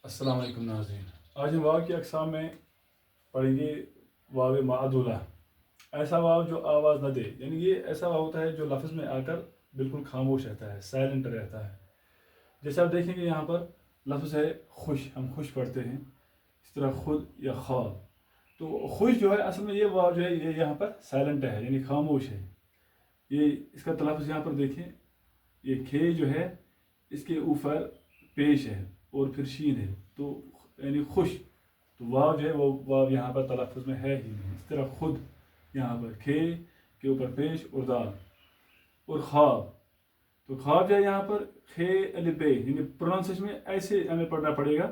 अस्सलाम वालेकुम नाज़रीन। आज हम वाव की अक़साम में पढ़ेंगे वाव मादूला। ऐसा वाव जो आवाज़ न दे, यानी ये ऐसा वाव होता है जो लफ्ज़ में आकर बिल्कुल खामोश रहता है, साइलेंट रहता है। जैसे आप देखेंगे यहाँ पर लफ्ज़ है खुश, हम खुश पढ़ते हैं, इस तरह खुद या ख्वाब। तो खुश जो है असल में ये वाव जो है ये यहाँ पर साइलेंट है, यानी खामोश है। ये इसका तलफ़्ज़ यहाँ पर देखें, ये खे जो है इसके ऊपर पेश है और फिर शीन है, तो यानी खुश। तो वाव जो है वो वाव यहाँ पर तलफ़्ज़ में है ही नहीं। इस तरह खुद यहाँ पर खे के ऊपर पेश और दाल। और ख्वाब, तो ख्वाब जो है यहाँ पर खे अलिफ बे, यानी प्रोनाउंसिएशन में ऐसे हमें पढ़ना पड़ेगा,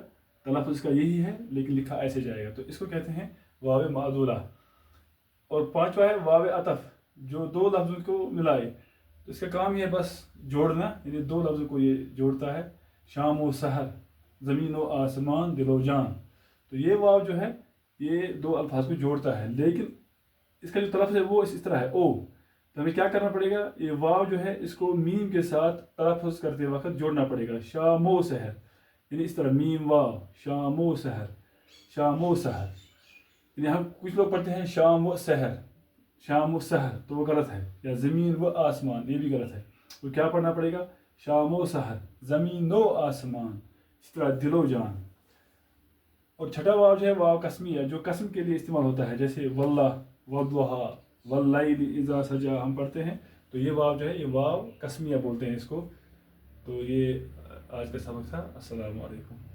तलफ़्ज़ का यही है लेकिन लिखा ऐसे जाएगा, तो इसको कहते हैं वाव मादूला। और पांचवा है वाव अतफ, जो दो लफ्ज़ों को मिलाए। तो इसका काम ही है बस जोड़ना, यानी दो लफ्ज़ों को ये जोड़ता है, शाम व सहर, ज़मीन व आसमान, दिल व जान। तो ये वाव जो है ये दो अल्फाज को जोड़ता है, लेकिन इसका जो तलफ़्ज़ है वो इस तरह है ओ। तो हमें क्या करना पड़ेगा, ये वाव जो है इसको मीम के साथ तलफ़्ज़ करते वक्त जोड़ना पड़ेगा, शामो सहर, यानी इस तरह मीम वाव, शामो सहर, शामो सहर। यानी हम कुछ लोग पढ़ते हैं शाम व सहर, शाम व सहर, तो वो गलत है, या ज़मीन व आसमान, ये भी गलत है। तो क्या पढ़ना पड़ेगा, शाम व सहर, ज़मीन व आसमान, इस तरह दिलो जान। और छठा वाव जो है वाव कसमिया, जो कसम के लिए इस्तेमाल होता है, जैसे वल्लाह, वद्दुहा, वल्लैलि इज़ा सजा हम पढ़ते हैं, तो ये वाव जो है ये वाव कसमिया बोलते हैं इसको। तो ये आज का सबक था। अस्सलामु अलैकुम।